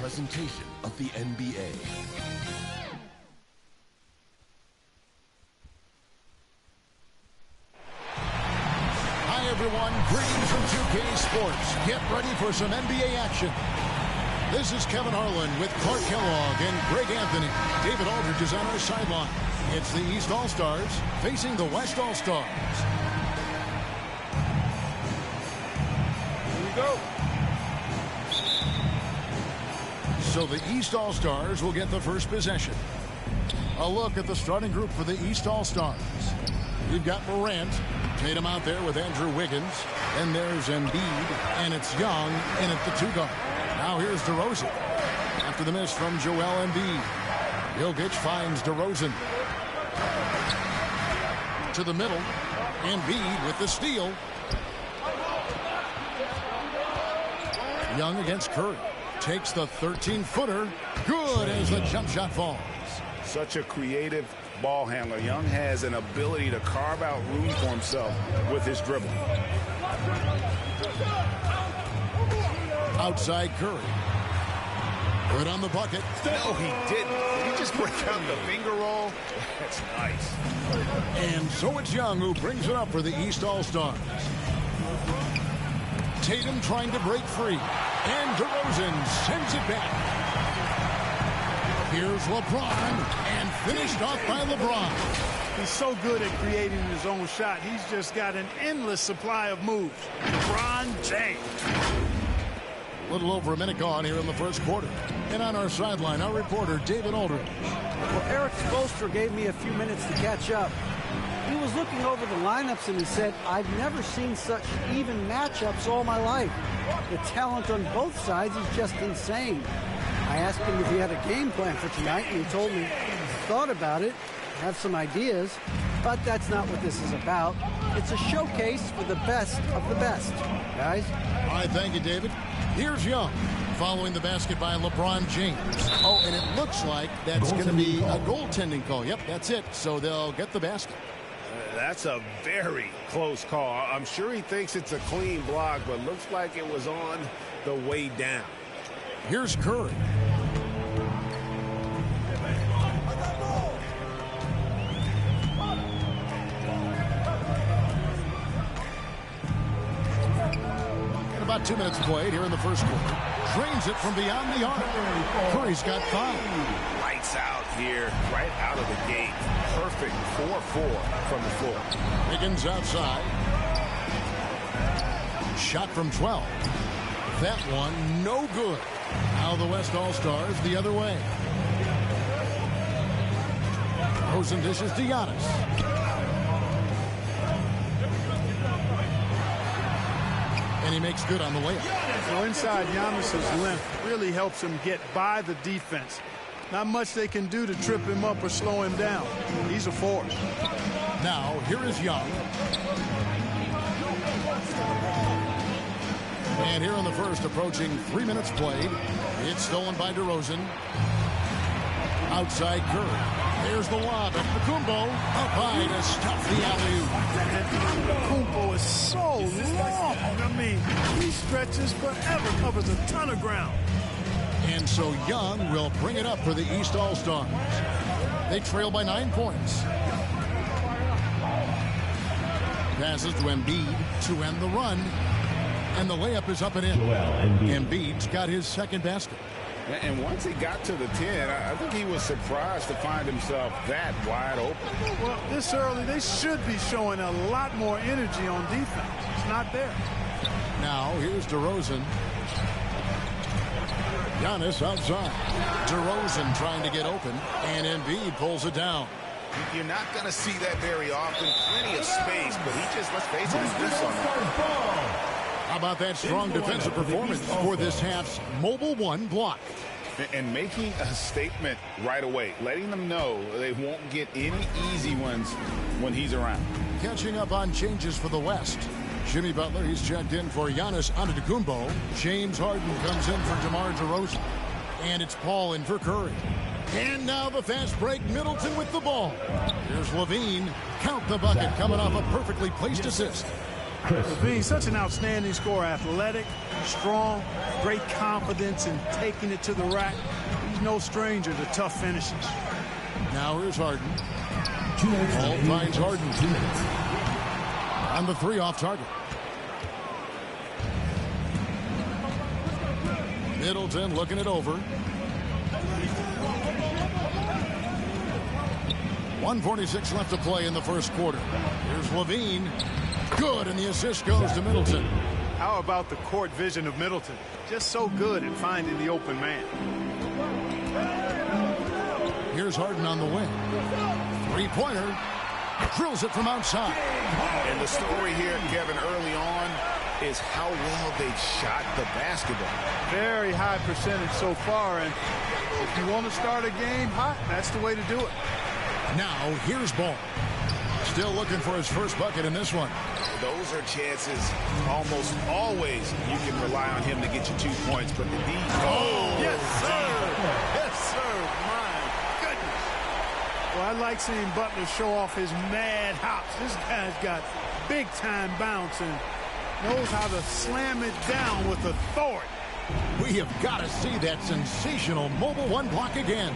presentation of the NBA. Hi everyone, greetings from 2K Sports. Get ready for some NBA action. This is Kevin Harlan with Clark Kellogg and Greg Anthony. David Aldridge is on our sideline. It's the East All-Stars facing the West All-Stars. Here we go. So the East All-Stars will get the first possession. A look at the starting group for the East All-Stars. We've got Durant, Tatum out there with Andrew Wiggins, and there's Embiid, and it's Young in at the 2-guard. Now here's DeRozan. After the miss from Joel Embiid, Jokic finds DeRozan. To the middle, Embiid with the steal. Young against Curry. Takes the 13-footer. Good as the jump shot falls. Such a creative ball handler. Young has an ability to carve out room for himself with his dribble. Outside Curry. Good on the bucket. No, he didn't. Did he just break out the finger roll? That's nice. And so it's Young who brings it up for the East All-Stars. Tatum trying to break free. And DeRozan sends it back. Here's LeBron, and finished off by LeBron. He's so good at creating his own shot. He's just got an endless supply of moves. LeBron James. A little over a minute gone here in the first quarter. And on our sideline, our reporter, David Aldridge. Well, Eric Spoelstra gave me a few minutes to catch up. He was looking over the lineups and he said, I've never seen such even matchups all my life. The talent on both sides is just insane. I asked him if he had a game plan for tonight, and he told me he thought about it, have some ideas, but that's not what this is about. It's a showcase for the best of the best, guys. All right, thank you, David. Here's Young, following the basket by LeBron James. Oh, and it looks like that's going to be a goaltending call. Yep, that's it. So they'll get the basket. That's a very close call. I'm sure he thinks it's a clean block, but looks like it was on the way down. Here's Curry. And about 2 minutes played here in the first quarter. Drains it from beyond the arc. Curry's got 5. Lights out here, right out of the gate. Perfect 4-4 from the floor. Wiggins outside. Shot from 12. That one, no good. Now the West All-Stars the other way. Rosen dishes to Giannis. And he makes good on the layup. So inside, Giannis's length really helps him get by the defense. Not much they can do to trip him up or slow him down. He's a force. Now, here is Young. And here in the first, approaching 3 minutes played. It's stolen by DeRozan. Outside Curry. There's the lob at Kumbo. Up high to stop the alley-oop. Kumbo is so long. I mean, he stretches forever, covers a ton of ground. And so Young will bring it up for the East All-Stars. They trail by 9 points. Passes to Embiid to end the run. And the layup is up and in. Embiid's got his second basket. And once he got to the 10, I think he was surprised to find himself that wide open. Well, this early, they should be showing a lot more energy on defense. It's not there. Now, here's DeRozan. Giannis outside. DeRozan trying to get open, and Embiid pulls it down. You're not going to see that very often. Plenty of space, but he just, let's face it, he's loose on that. How about that strong defensive performance for this half's Mobil 1 block? And making a statement right away, letting them know they won't get any easy ones when he's around. Catching up on changes for the West. Jimmy Butler, he's checked in for Giannis Antetokounmpo. James Harden comes in for DeMar DeRozan. And it's Paul in for Curry. And now the fast break, Middleton with the ball. Here's Levine. Count the bucket coming off a perfectly placed assist. Being such an outstanding scorer, athletic, strong, great confidence in taking it to the rack. He's no stranger to tough finishes. Now here's Harden. Ball finds Harden. On the three off target. Middleton looking it over. 1:46 left to play in the first quarter. Here's Levine. Good, and the assist goes to Middleton. How about the court vision of Middleton? Just so good at finding the open man. Here's Harden on the wing. Three-pointer. Drills it from outside. And the story here, Kevin, early on is how well they shot the basketball. Very high percentage so far, and if you want to start a game hot, that's the way to do it. Now, here's Ball. Still looking for his first bucket in this one. Those are chances almost always you can rely on him to get you 2 points, but the D. Oh, yes, sir. Yes, sir. My goodness. Well, I like seeing Butler show off his mad hops. This guy's got big-time bounce and knows how to slam it down with authority. We have got to see that sensational mobile one block again.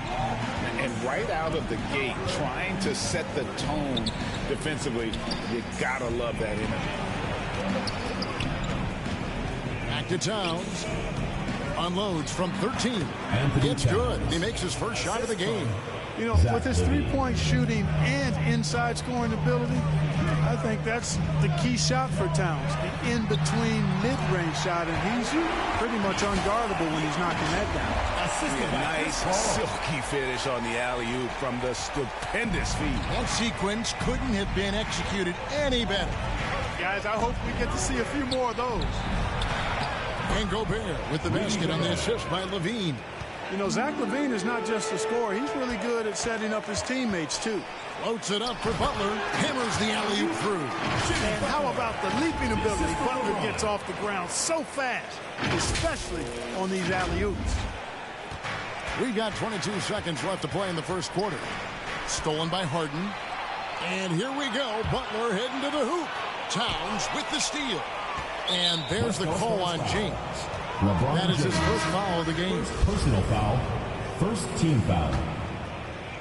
And right out of the gate, trying to set the tone defensively, you gotta love that energy. Back to Towns. Unloads from 13. It's good. He makes his first shot of the game. You know, with his three-point shooting and inside scoring ability, I think that's the key shot for Towns. The in-between mid-range shot, and he's pretty much unguardable when he's knocking that down. Nice silky finish on the alley-oop from the stupendous feed. That sequence couldn't have been executed any better. Guys, I hope we get to see a few more of those. And Gobert with the basket on the assist by Levine. You know, Zach LaVine is not just a scorer. He's really good at setting up his teammates, too. Floats it up for Butler. Hammers the alley-oop through. And how about the leaping ability? Butler gets off the ground so fast, especially on these alley-oops. We've got 22 seconds left to play in the first quarter. Stolen by Harden. And here we go. Butler heading to the hoop. Towns with the steal. And there's the call on James. That is his first foul of the game. First personal foul. First team foul.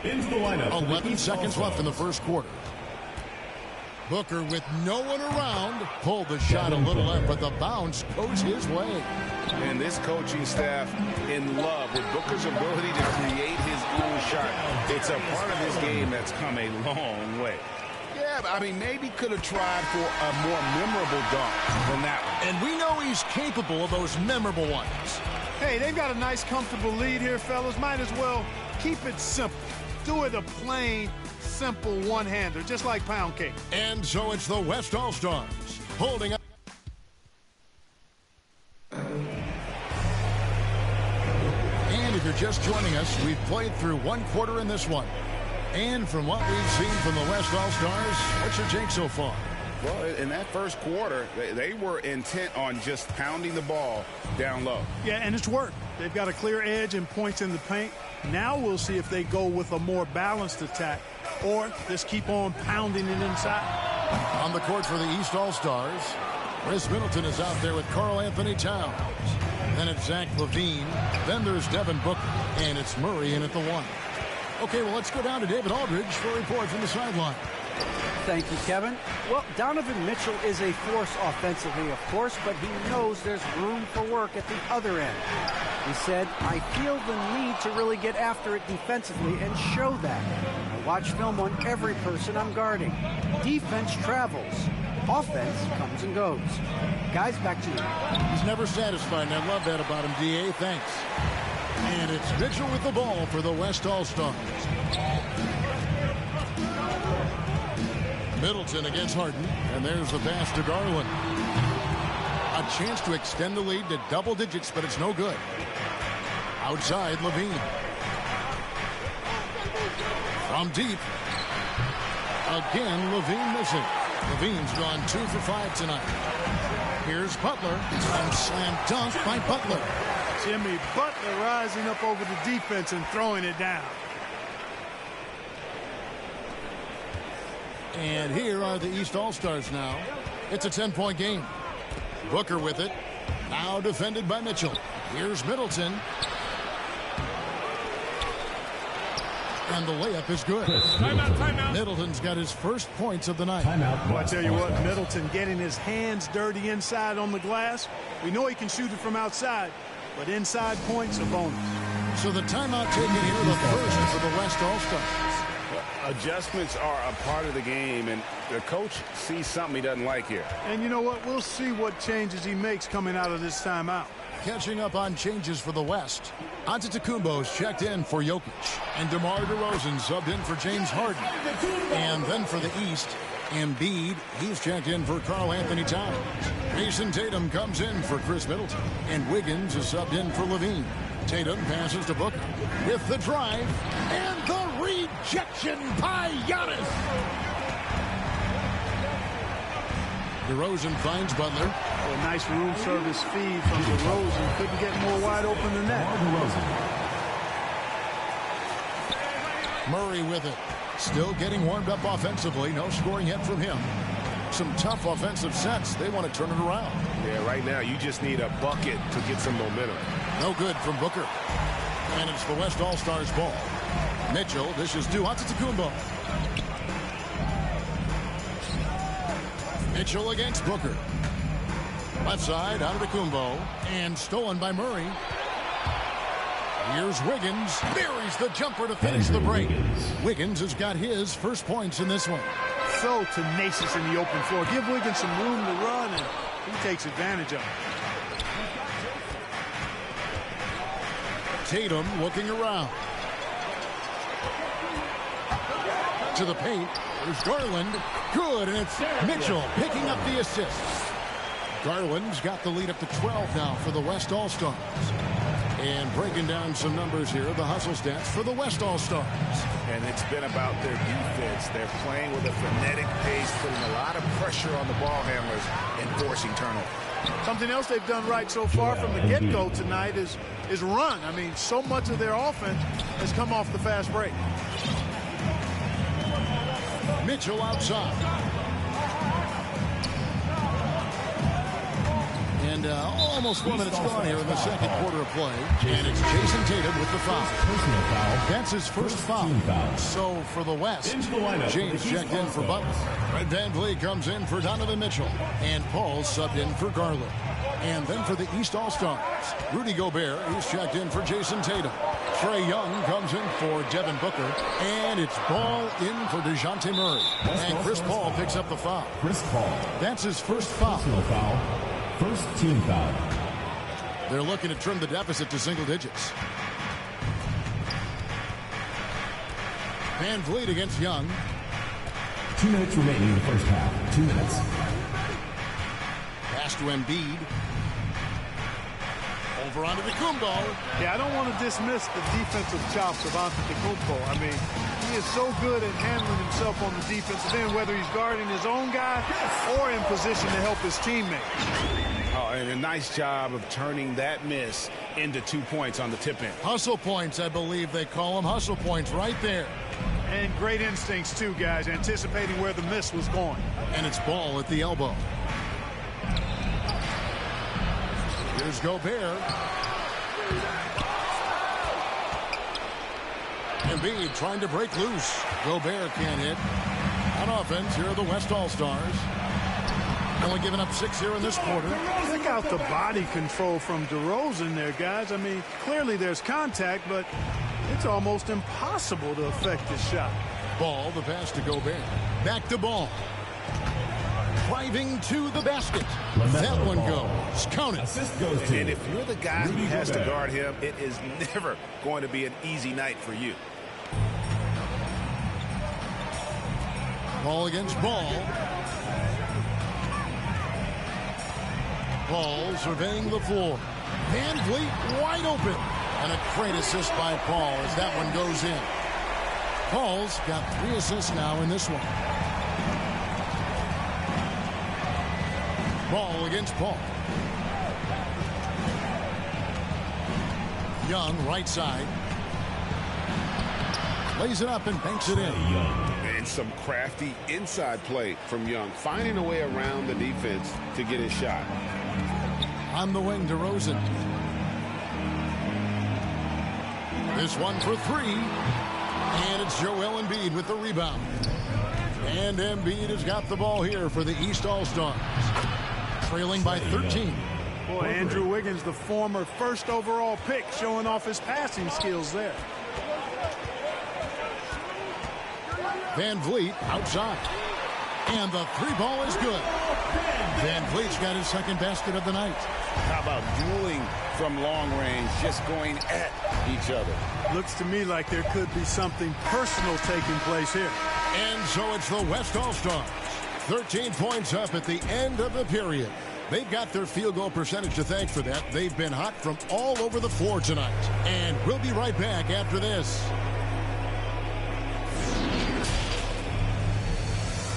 Into the lineup. 11 seconds left in the first quarter. Booker with no one around. Pulled the shot a little left, but the bounce goes his way. And this coaching staff in love with Booker's ability to create his own shot. It's a part of his game that's come a long way. Yeah, I mean, maybe could have tried for a more memorable dunk than that one. And we know he's capable of those memorable ones. Hey, they've got a nice, comfortable lead here, fellas. Might as well keep it simple. Do it a plain, simple one-hander, just like pound cake. And so it's the West All-Stars holding up. And if you're just joining us, we've played through one quarter in this one. And from what we've seen from the West All-Stars, what's your take so far? Well, in that first quarter, they were intent on just pounding the ball down low. Yeah, and it's worked. They've got a clear edge and points in the paint. Now we'll see if they go with a more balanced attack or just keep on pounding it inside. On the court for the East All-Stars, Chris Middleton is out there with Karl Anthony Towns. Then it's Zach LaVine. Then there's Devin Booker. And it's Murray in at the one. Okay, well, let's go down to David Aldridge for a report from the sideline. Thank you, Kevin. Well, Donovan Mitchell is a force offensively, of course, but he knows there's room for work at the other end. He said, I feel the need to really get after it defensively and show that. I watch film on every person I'm guarding. Defense travels. Offense comes and goes. Guys, back to you. He's never satisfied, and I love that about him, D.A. Thanks. And it's Mitchell with the ball for the West All-Stars. Middleton against Harden, and there's the pass to Garland. A chance to extend the lead to double digits, but it's no good. Outside, Levine. From deep. Again, Levine missing. Levine's gone 2 for 5 tonight. Here's Butler, and slam dunk by Butler. Jimmy Butler rising up over the defense and throwing it down. And here are the East All-Stars now. It's a 10-point game. Booker with it. Now defended by Mitchell. Here's Middleton. And the layup is good. Timeout. Middleton's got his first points of the night. Timeout. Well, I tell you what, Middleton getting his hands dirty inside on the glass. We know he can shoot it from outside, but inside points are bonus. So the timeout taken here, the first for the West All-Stars. Adjustments are a part of the game, and the coach sees something he doesn't like here. And you know what? We'll see what changes he makes coming out of this timeout. Catching up on changes for the West. Antetokounmpo's checked in for Jokic. And DeMar DeRozan subbed in for James Harden. And then for the East, Embiid, he's checked in for Karl Anthony Towns. Jason Tatum comes in for Chris Middleton. And Wiggins is subbed in for Levine. Tatum passes to Booker with the drive and the rejection by Giannis. DeRozan finds Butler. A nice room service feed from DeRozan. Couldn't get more wide open than that. Murray with it. Still getting warmed up offensively. No scoring yet from him. Some tough offensive sets. They want to turn it around. Yeah, right now you just need a bucket to get some momentum. No good from Booker. And it's the West All-Stars ball. Mitchell dishes to Antetokounmpo. Mitchell against Booker. Left side, Antetokounmpo. And stolen by Murray. Here's Wiggins. Buries the jumper to finish the break. Wiggins has got his first points in this one. So tenacious in the open floor. Give Wiggins some room to run, and he takes advantage of it. Tatum looking around. To the paint. There's Garland. Good, and it's Mitchell picking up the assists. Garland's got the lead up to 12 now for the West All-Stars. And breaking down some numbers here, the hustle stats for the West All-Stars. And it's been about their defense. They're playing with a frenetic pace, putting a lot of pressure on the ball handlers and forcing turnovers. Something else they've done right so far from the get-go tonight is run. I mean, so much of their offense has come off the fast break. Mitchell outside. And almost 4 minutes gone here in the second quarter of play. And it's Jason Tatum with the foul. Personal foul. That's his first foul. So for the West, Into the lineup. James checked in for Butler. Red Van Vliet comes in for Donovan Mitchell. And Paul subbed in for Garland. And then for the East All-Stars, Rudy Gobert, he's checked in for Jason Tatum. Trae Young comes in for Devin Booker. And it's Ball in for DeJounte Murray. And Chris Paul picks up the foul. Chris Paul. That's his first foul. Personal foul. First team foul. They're looking to trim the deficit to single digits. Van Vliet against Young. 2 minutes remaining in the first half. 2 minutes. Pass to Embiid. Over onto the Kumbo. Yeah, I don't want to dismiss the defensive chops of Antetokounmpo. I mean, he is so good at handling himself on the defensive end, whether he's guarding his own guy or in position to help his teammate. Oh, and a nice job of turning that miss into 2 points on the tip end. Hustle points, I believe they call them. Hustle points right there. And great instincts, too, guys, anticipating where the miss was going. And it's Ball at the elbow. Here's Gobert. Embiid trying to break loose. Gobert can't hit. On offense, here are the West All-Stars. Only giving up 6 here in this quarter. Check out the body control from DeRozan there, guys. I mean, clearly there's contact, but it's almost impossible to affect this shot. Ball, the pass to Gobert. Back to Ball. Driving to the basket. That one goes. Count it. Assist goes to. And if you're the guy who Rudy has to Gobert. guard him, it is never going to be an easy night for you. Ball against Ball. Ball surveying the floor. Van Vliet wide open. And a great assist by Paul as that one goes in. Paul's got 3 assists now in this one. Ball against Paul. Young, right side. Lays it up and banks it in. Young. And some crafty inside play from Young, finding a way around the defense to get his shot. On the wing, DeRozan. This one for three. And it's Joel Embiid with the rebound. And Embiid has got the ball here for the East All-Stars. Trailing by 13. Boy, Andrew Wiggins, the former first overall pick, showing off his passing skills there. Van Vliet outside. And the three ball is good. Van Vliet's got his second basket of the night. How about dueling from long range, just going at each other? Looks to me like there could be something personal taking place here. And so it's the West All-Stars. 13 points up at the end of the period. They've got their field goal percentage to thank for that. They've been hot from all over the floor tonight. And we'll be right back after this.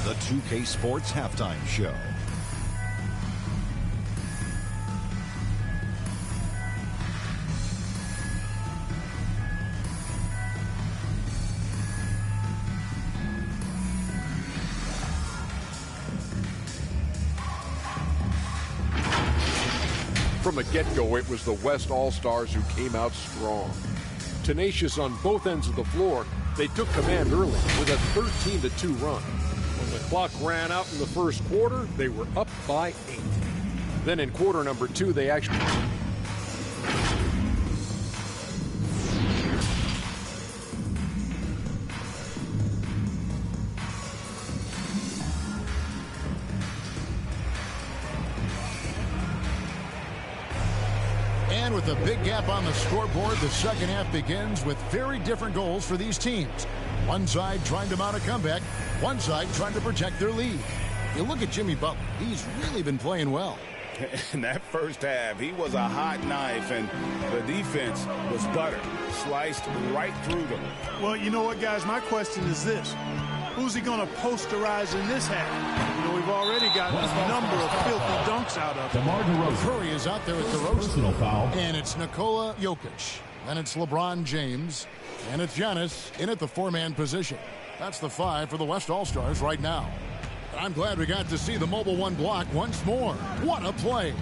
The 2K Sports Halftime Show. From the get-go, it was the West All-Stars who came out strong. Tenacious on both ends of the floor, they took command early with a 13-2 run. When the clock ran out in the first quarter, they were up by 8. Then in quarter number 2, they actually... And with a big gap on the scoreboard, the second half begins with very different goals for these teams. One side trying to mount a comeback, one side trying to protect their lead. You look at Jimmy Butler, he's really been playing well. In that first half, he was a hot knife, and the defense was butter, sliced right through them. Well, you know what, guys? My question is this. Who's he going to posterize in this half? You know, we've already got a number of filthy dunks out of him. DeMar DeRozan. Curry is out there with Personal DeRozan. foul. And it's Nikola Jokic. Then it's LeBron James. And it's Giannis in at the four-man position. That's the 5 for the West All-Stars right now. I'm glad we got to see the Mobile One block once more. What a play.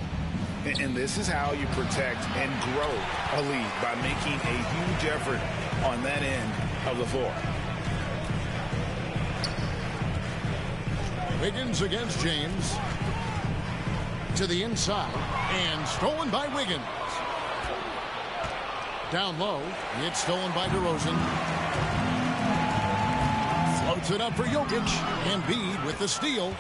And this is how you protect and grow a lead, by making a huge effort on that end of the floor. Wiggins against James. To the inside. And stolen by Wiggins. Down low. It's stolen by DeRozan. Floats it up for Jokic. Embiid with the steal.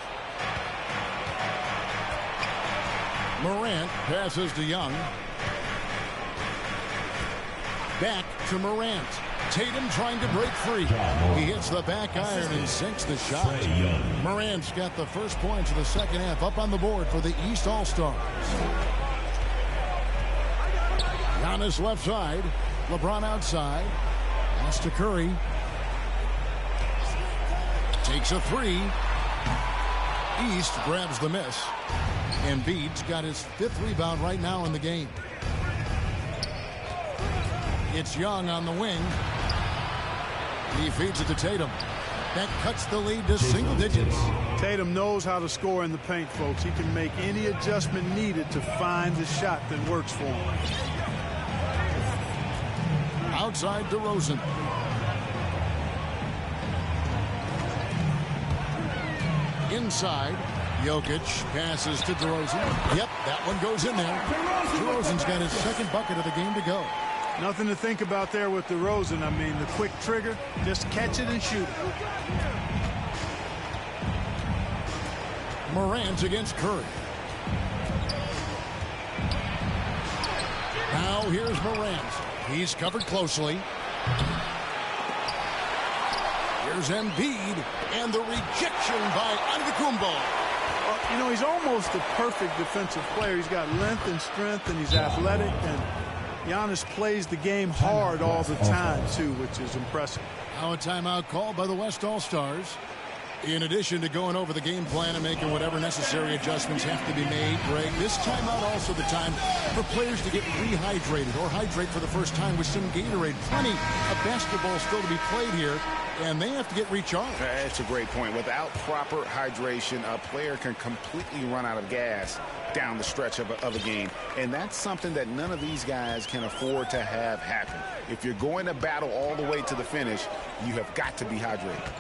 Morant passes to Young. Back to Morant. Tatum trying to break free. He hits the back iron and sinks the shot. Morant's got the first points of the second half up on the board for the East All-Stars. Giannis left side. LeBron outside. Pass to Curry. Takes a three. East grabs the miss. Embiid's got his 5th rebound right now in the game. It's Young on the wing. He feeds it to Tatum. That cuts the lead to single digits. Tatum knows how to score in the paint, folks. He can make any adjustment needed to find the shot that works for him. Outside DeRozan. Inside. Jokic passes to DeRozan. Yep, that one goes in there. DeRozan's got his 2nd bucket of the game to go. Nothing to think about there with DeRozan. I mean, the quick trigger, just catch it and shoot it. Morant against Curry. Now here's Morant. He's covered closely. Here's Embiid, and the rejection by Antetokounmpo. You know, he's almost the perfect defensive player. He's got length and strength, and he's athletic, and Giannis plays the game hard all the time, too, which is impressive. Now a timeout called by the West All-Stars. In addition to going over the game plan and making whatever necessary adjustments have to be made, Greg, this timeout also the time for players to get rehydrated or hydrate for the first time with some Gatorade. Plenty of basketball still to be played here, and they have to get recharged. That's a great point. Without proper hydration, a player can completely run out of gas down the stretch of a game. And that's something that none of these guys can afford to have happen. If you're going to battle all the way to the finish, you have got to be hydrated.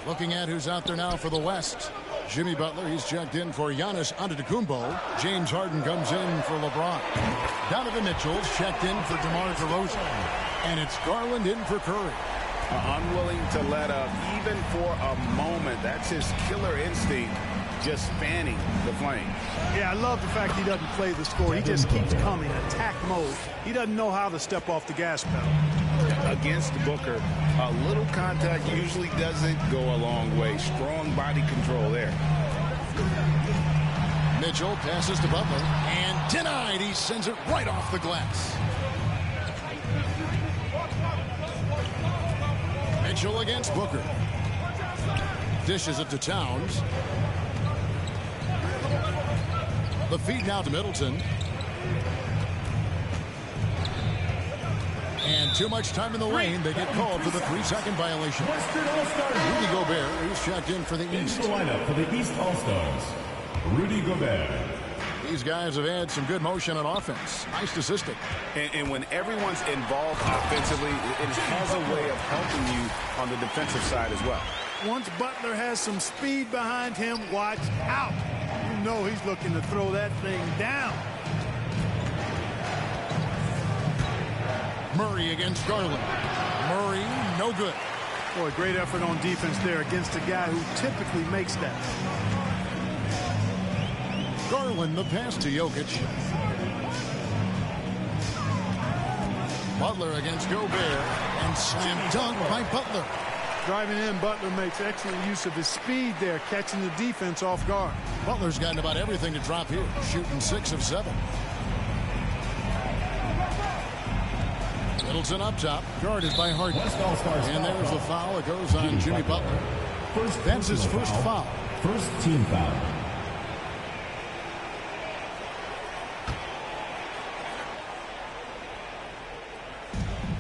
Looking at who's out there now for the West. Jimmy Butler, he's checked in for Giannis Antetokounmpo. James Harden comes in for LeBron. Donovan Mitchell's checked in for DeMar DeRozan. And it's Garland in for Curry. Unwilling to let up even for a moment. That's his killer instinct, just fanning the flame. Yeah, I love the fact he doesn't play the score. He just keeps coming, attack mode. He doesn't know how to step off the gas pedal. Against Booker, a little contact usually doesn't go a long way. Strong body control there. Mitchell passes to Butler and denied. He sends it right off the glass. Mitchell against Booker. Dishes it to Towns. The feed now to Middleton. And too much time in the lane. They get called for the 3-second violation. Western All-Stars Rudy Gobert, who's checked in for the East. into the lineup for the East All-Stars. Rudy Gobert. These guys have had some good motion on offense. Nice statistic. And when everyone's involved offensively, it has a way of helping you on the defensive side as well. Once Butler has some speed behind him, watch out. You know he's looking to throw that thing down. Murray against Garland. Murray, no good. Boy, great effort on defense there against a guy who typically makes that. Garland, the pass to Jokic. Butler against Gobert. And slam dunk by Butler. Driving in, Butler makes excellent use of his speed there, catching the defense off guard. Butler's gotten about everything to drop here, shooting 6 of 7. Middleton up top, guarded by Harden. And there's the foul. It goes on Jimmy Butler. That's his first foul. First team foul.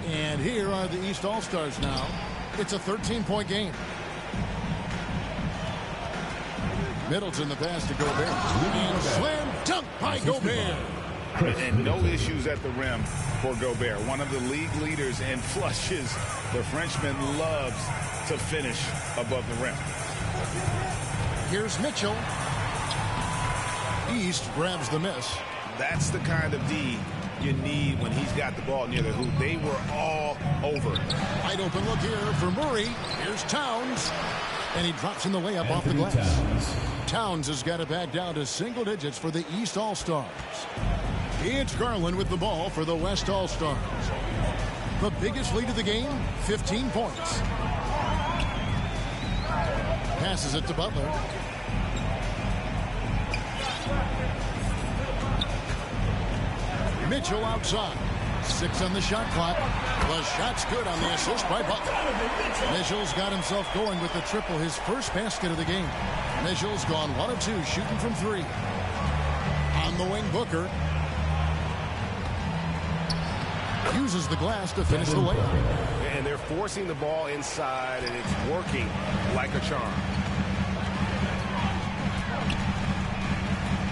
And here are the East All-Stars now. It's a 13-point game. Middleton the pass to Gobert. And slam dunk by Gobert. And no issues at the rim for Gobert. One of the league leaders in flushes. The Frenchman loves to finish above the rim. Here's Mitchell. East grabs the miss. That's the kind of D you need when he's got the ball near the hoop. They were all over. Wide open look here for Murray. Here's Towns. And he drops in the layup off the glass. Towns has got it back down to single digits for the East All-Stars. It's Garland with the ball for the West All-Stars. The biggest lead of the game, 15 points. Passes it to Butler. Mitchell outside. 6 on the shot clock. The shot's good on the assist by Butler. Mitchell's got himself going with the triple, his first basket of the game. Mitchell's gone 1 of 2, shooting from 3. On the wing, Booker uses the glass to finish the layup. And they're forcing the ball inside, and it's working like a charm.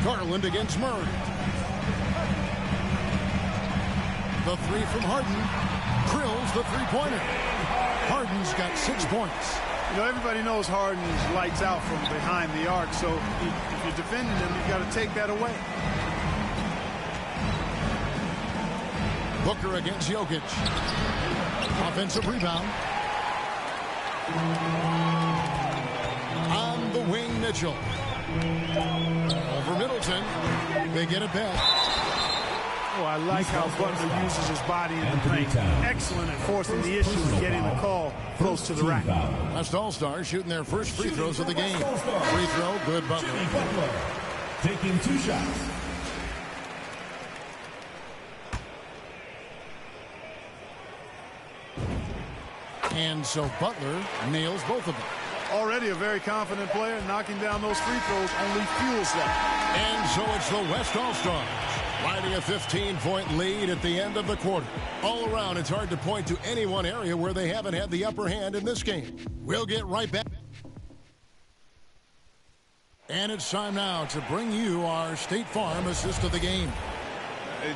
Garland against Murray. The 3 from Harden. Drills the 3-pointer. Harden's got 6 points. You know, everybody knows Harden is lights out from behind the arc, so if you're defending him, you've got to take that away. Booker against Jokic. Offensive rebound. On the wing, Mitchell. Over Middleton. They get it back. Oh, I like how Butler uses his body in the paint. Excellent at forcing the issue and getting the call close to the rack. West All-Stars shooting their first free throws of the game. Free throw, good Butler. Taking 2 shots. And so Butler nails both of them. Already a very confident player. Knocking down those free throws only fuels that. And so it's the West All-Stars riding a 15-point lead at the end of the quarter. All around, it's hard to point to any one area where they haven't had the upper hand in this game. We'll get right back. And it's time now to bring you our State Farm assist of the game.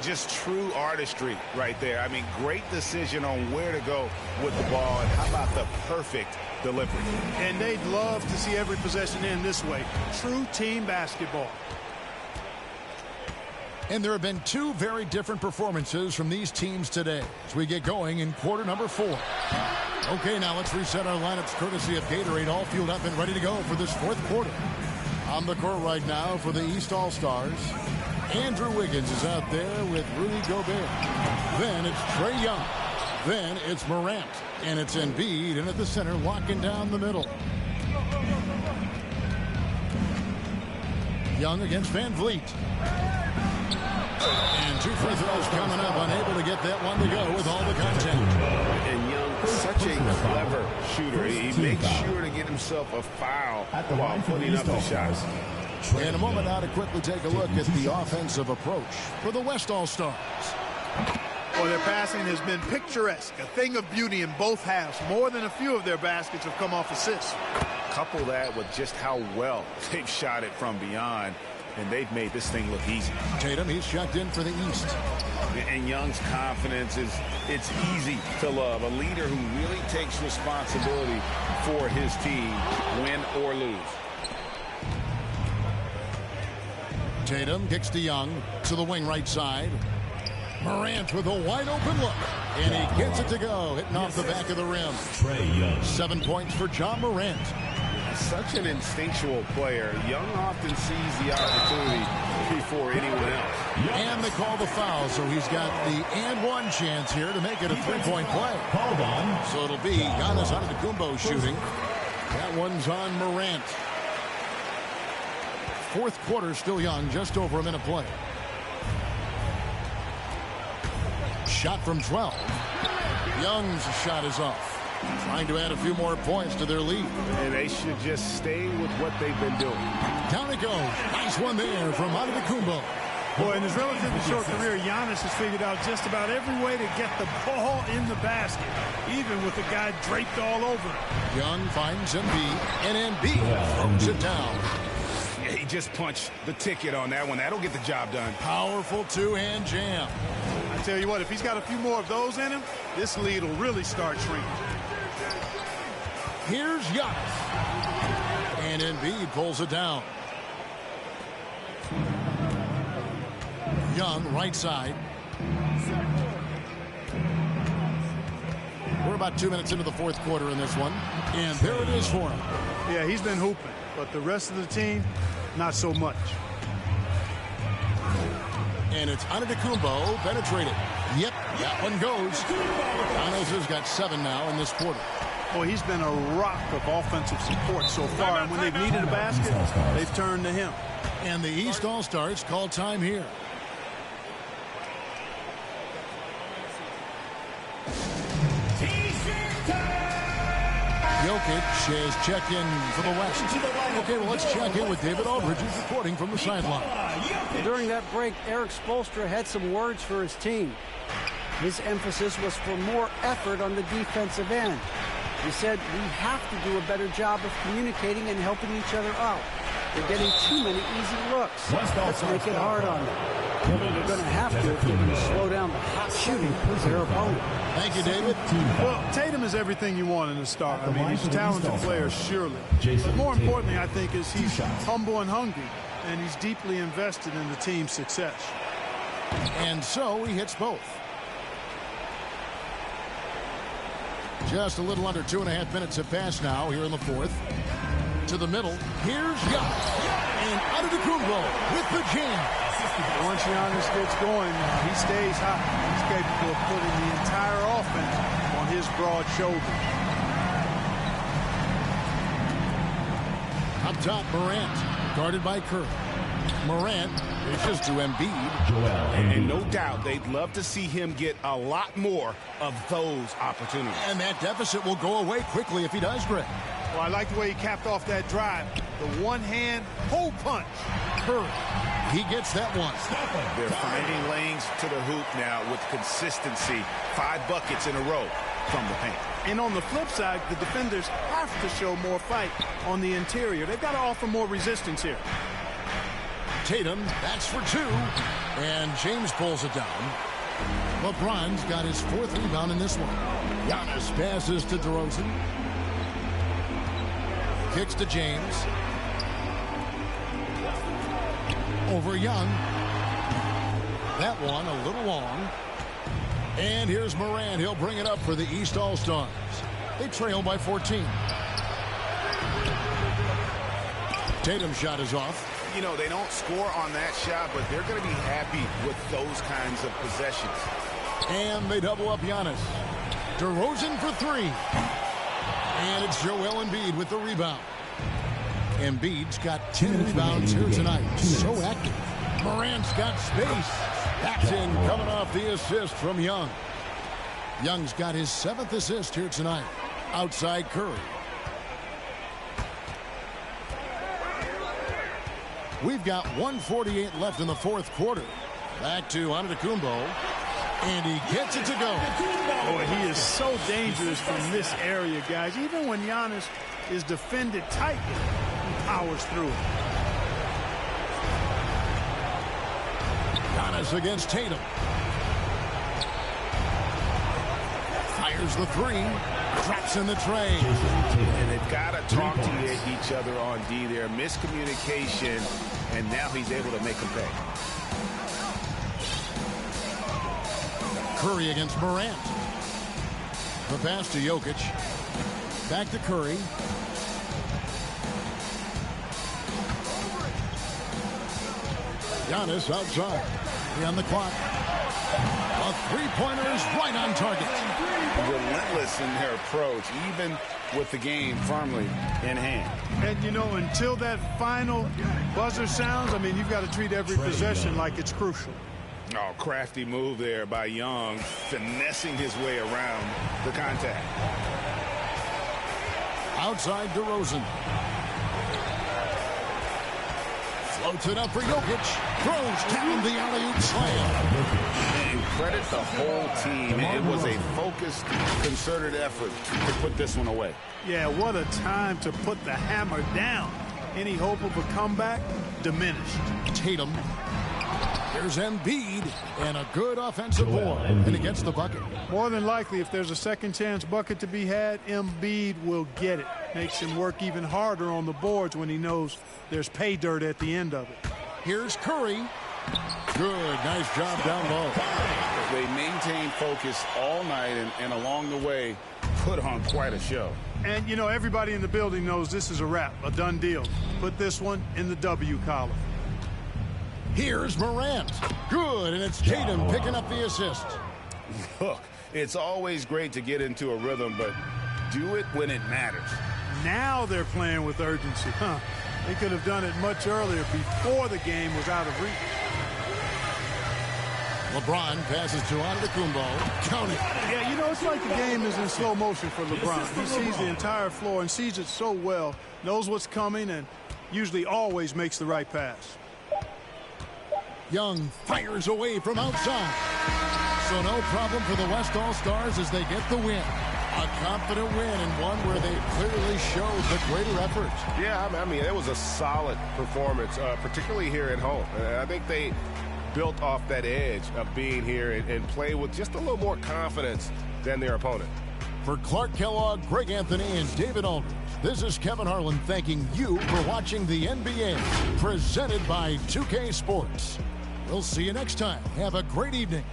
Just true artistry right there. I mean, great decision on where to go with the ball, and how about the perfect delivery. And they'd love to see every possession end this way. True team basketball. And there have been two very different performances from these teams today as we get going in quarter number 4. Okay, now let's reset our lineups courtesy of Gatorade, all fueled up and ready to go for this fourth quarter. On the court right now for the East All-Stars, Andrew Wiggins is out there with Rudy Gobert. Then it's Trae Young. Then it's Morant. And it's Embiid in at the center, locking down the middle. Young against Van Vliet. And 2 free throws coming up, unable to get that one to go with all the contact. And Young, such a clever shooter. He makes sure to get himself a foul while putting up the shots. In a moment now to quickly take a look at the offensive approach for the West All-Stars. Well, their passing has been picturesque, a thing of beauty in both halves. More than a few of their baskets have come off assists. Couple that with just how well they've shot it from beyond, and they've made this thing look easy. Tatum, he's checked in for the East. And Young's confidence it's easy to love. A leader who really takes responsibility for his team, win or lose. Tatum kicks to Young to the wing right side. Morant with a wide open look. And he gets it to go, hitting off the back of the rim. Trae Young. 7 points for John Morant. Such an instinctual player. Young often sees the opportunity before anyone else. And they call the foul, so he's got the and one chance here to make it a 3-point play. Called on. So it'll be Giannis Antetokounmpo shooting. That one's on Morant. Fourth quarter still young, just over a minute play. Shot from 12. Young's shot is off. Trying to add a few more points to their lead. And they should just stay with what they've been doing. Down it goes. Nice one there from Antetokounmpo. Boy, in his relatively short career, Giannis has figured out just about every way to get the ball in the basket, even with the guy draped all over him. Young finds Embiid, and Embiid throws it down. Yeah, he just punched the ticket on that one. That'll get the job done. Powerful two-hand jam. I tell you what, if he's got a few more of those in him, this lead will really start shrinking. Here's Giannis. And Embiid pulls it down. Young, right side. We're about 2 minutes into the fourth quarter in this one. And there it is for him. Yeah, he's been hooping, but the rest of the team, not so much. And it's Antetokounmpo penetrated. Yep, that one goes. Giannis has got 7 now in this quarter. Boy, he's been a rock of offensive support so far, and when they've needed a basket, they've turned to him. And the East All-Stars call time here. Jokic has checked in for the West. Okay, well, let's check in with David Aldridge, who's reporting from the sideline. During that break, Eric Spoelstra had some words for his team. His emphasis was for more effort on the defensive end. He said, we have to do a better job of communicating and helping each other out. They're getting too many easy looks. Let's make it hard on them. They're going to have to if they're going to slow down the hot shooting of their opponent. Thank you, David. Well, Tatum is everything you want in a star. I mean, he's a talented player, surely. But more importantly, I think, is he's humble and hungry, and he's deeply invested in the team's success. And so he hits both. Just a little under 2.5 minutes have passed now here in the fourth. To the middle. Here's Giannis. And Antetokounmpo with the jam. Once Giannis gets going, he stays hot. He's capable of putting the entire offense on his broad shoulders. Up top, Morant, guarded by Curry. Morant dishes to Embiid. And no doubt they'd love to see him get a lot more of those opportunities. And that deficit will go away quickly if he does, Greg. Well, I like the way he capped off that drive. The one-hand hole punch. Curry. He gets that one. They're finding lanes to the hoop now with consistency. 5 buckets in a row from the paint. And on the flip side, the defenders have to show more fight on the interior. They've got to offer more resistance here. Tatum, that's for 2. And James pulls it down. LeBron's got his 4th rebound in this one. Giannis passes to DeRozan. Kicks to James. Over Young. That one a little long. And here's Morant. He'll bring it up for the East All-Stars. They trail by 14. Tatum's shot is off. You know, they don't score on that shot, but they're going to be happy with those kinds of possessions. And they double up Giannis. DeRozan for 3. And it's Joel Embiid with the rebound. Embiid's got 10 rebounds here tonight. So active. Morant's got space. That's in, coming off the assist from Young. Young's got his 7th assist here tonight. Outside Curry. We've got 1:48 left in the 4th quarter. Back to Antetokounmpo. And he gets it to go. Boy, he is so dangerous from this area, guys. Even when Giannis is defended tightly, he powers through it. Giannis against Tatum. Fires the 3. Traps in the tray. And they've got to talk to each other on D there. Miscommunication, and now he's able to make them pay. Curry against Morant. The pass to Jokic. Back to Curry. Giannis outside. 3 on the clock. A 3-pointer is right on target. Relentless in their approach, even with the game firmly in hand. And, you know, until that final buzzer sounds, I mean, you've got to treat every possession like it's crucial. Oh, crafty move there by Young, finessing his way around the contact. Outside DeRozan. Floats it up for Jokic. Throws down the alley-oop slam. And credit the whole team. It was a focused, concerted effort to put this one away. Yeah, what a time to put the hammer down. Any hope of a comeback? Diminished. Tatum. Here's Embiid, and a good offensive board, and he gets the bucket. More than likely, if there's a second chance bucket to be had, Embiid will get it. Makes him work even harder on the boards when he knows there's pay dirt at the end of it. Here's Curry. Good, nice job down low. They maintained focus all night, and along the way, put on quite a show. And, you know, everybody in the building knows this is a wrap, a done deal. Put this one in the W column. Here's Morant. Good, and it's Tatum picking up the assist. Look, it's always great to get into a rhythm, but do it when it matters. Now they're playing with urgency. They could have done it much earlier, before the game was out of reach. LeBron passes to Antetokounmpo. Count it. Yeah, you know, it's like the game is in slow motion for LeBron. He sees the entire floor and sees it so well, knows what's coming, and usually always makes the right pass. Young fires away from outside. So no problem for the West All-Stars as they get the win. A confident win, and one where they clearly showed the greater effort. Yeah, I mean, it was a solid performance, particularly here at home. I think they built off that edge of being here and play with just a little more confidence than their opponent. For Clark Kellogg, Greg Anthony, and David Aldridge, this is Kevin Harlan thanking you for watching the NBA, presented by 2K Sports. We'll see you next time. Have a great evening.